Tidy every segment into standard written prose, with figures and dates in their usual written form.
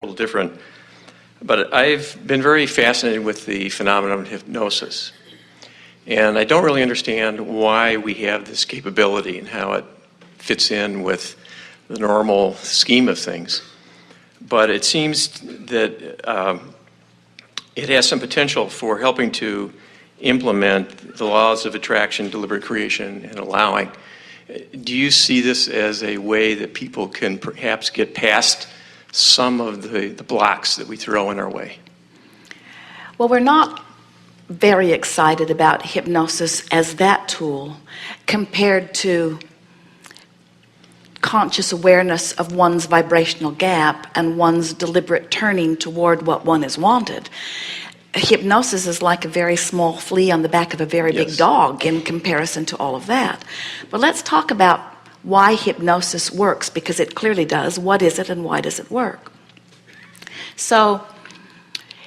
little different, but I've been very fascinated with the phenomenon of hypnosis. And I don't really understand why we have this capability and how it fits in with the normal scheme of things. But it seems that it has some potential for helping to implement the laws of attraction, deliberate creation, and allowing. Do you see this as a way that people can perhaps get past some of the blocks that we throw in our way? Well, we're not very excited about hypnosis as that tool compared to conscious awareness of one's vibrational gap and one's deliberate turning toward what one is wanted. Hypnosis is like a very small flea on the back of a very big dog in comparison to all of that. But let's talk about why hypnosis works, because it clearly does. What is it and why does it work? So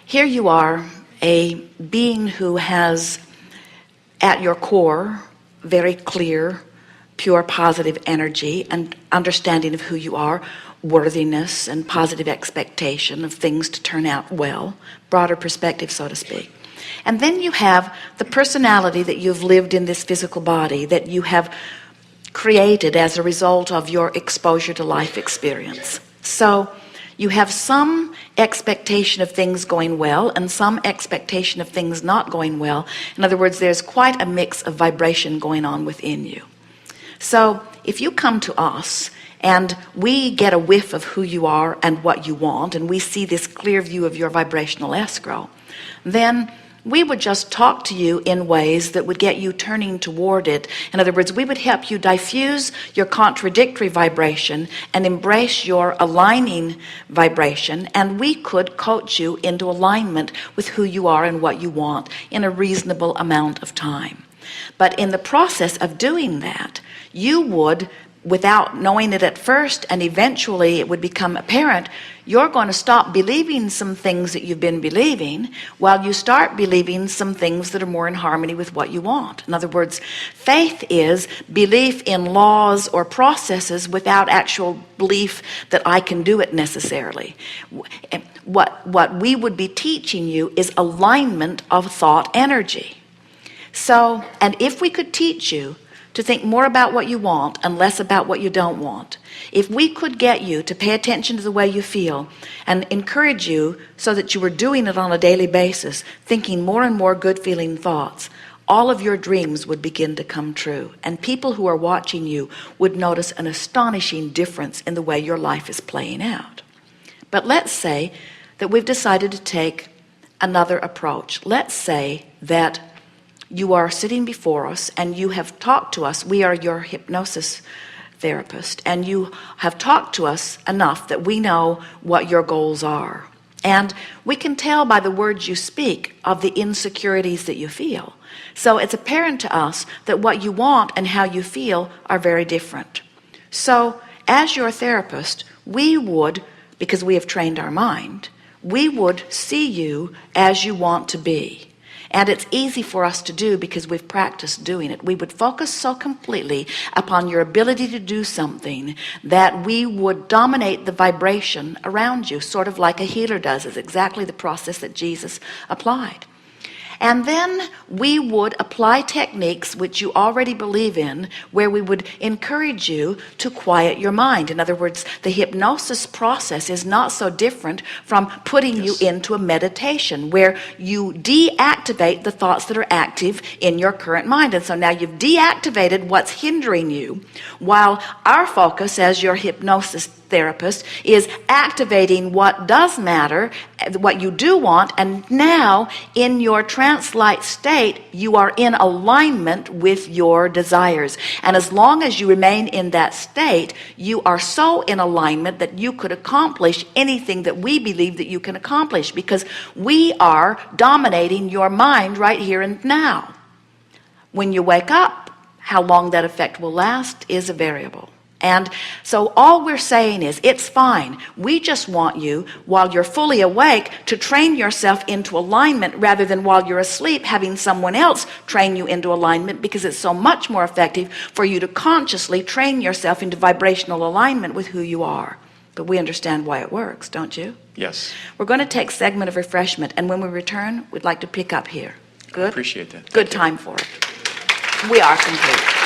here you are, a being who has at your core very clear, pure, positive energy and understanding of who you are, worthiness and positive expectation of things to turn out well, broader perspective, so to speak. And then you have the personality that you've lived in this physical body, that you have created as a result of your exposure to life experience. So you have some expectation of things going well and some expectation of things not going well. In other words, there's quite a mix of vibration going on within you. So if you come to us and we get a whiff of who you are and what you want, and we see this clear view of your vibrational escrow, then we would just talk to you in ways that would get you turning toward it. In other words, we would help you diffuse your contradictory vibration and embrace your aligning vibration, and we could coach you into alignment with who you are and what you want in a reasonable amount of time. But in the process of doing that, you would, without knowing it at first, and eventually it would become apparent, you're going to stop believing some things that you've been believing while you start believing some things that are more in harmony with what you want. In other words, faith is belief in laws or processes without actual belief that I can do it necessarily. What we would be teaching you is alignment of thought energy. So, and if we could teach you to think more about what you want and less about what you don't want, if we could get you to pay attention to the way you feel and encourage you so that you were doing it on a daily basis, thinking more and more good feeling thoughts, all of your dreams would begin to come true, and people who are watching you would notice an astonishing difference in the way your life is playing out. But let's say that we've decided to take another approach. Let's say that you are sitting before us and you have talked to us. We are your hypnosis therapist, and you have talked to us enough that we know what your goals are. And we can tell by the words you speak of the insecurities that you feel. So it's apparent to us that what you want and how you feel are very different. So as your therapist, we would, because we have trained our mind, we would see you as you want to be. And it's easy for us to do because we've practiced doing it. We would focus so completely upon your ability to do something that we would dominate the vibration around you, sort of like a healer does. Is exactly the process that Jesus applied. And then we would apply techniques which you already believe in, where we would encourage you to quiet your mind. In other words, the hypnosis process is not so different from putting you into a meditation where you deactivate the thoughts that are active in your current mind. And so now you've deactivated what's hindering you, while our focus as your hypnosis therapist is activating what does matter, what you do want. And now in your trance-like state, you are in alignment with your desires. And as long as you remain in that state, you are so in alignment that you could accomplish anything that we believe that you can accomplish, because we are dominating your mind right here and now. When you wake up, how long that effect will last is a variable. And so all we're saying is, it's fine. We just want you, while you're fully awake, to train yourself into alignment rather than while you're asleep having someone else train you into alignment, because it's so much more effective for you to consciously train yourself into vibrational alignment with who you are. but we understand why it works, don't you? Yes. We're going to take a segment of refreshment, and when we return, we'd like to pick up here. Good? Appreciate that. Good Thank you. time for it. We are complete.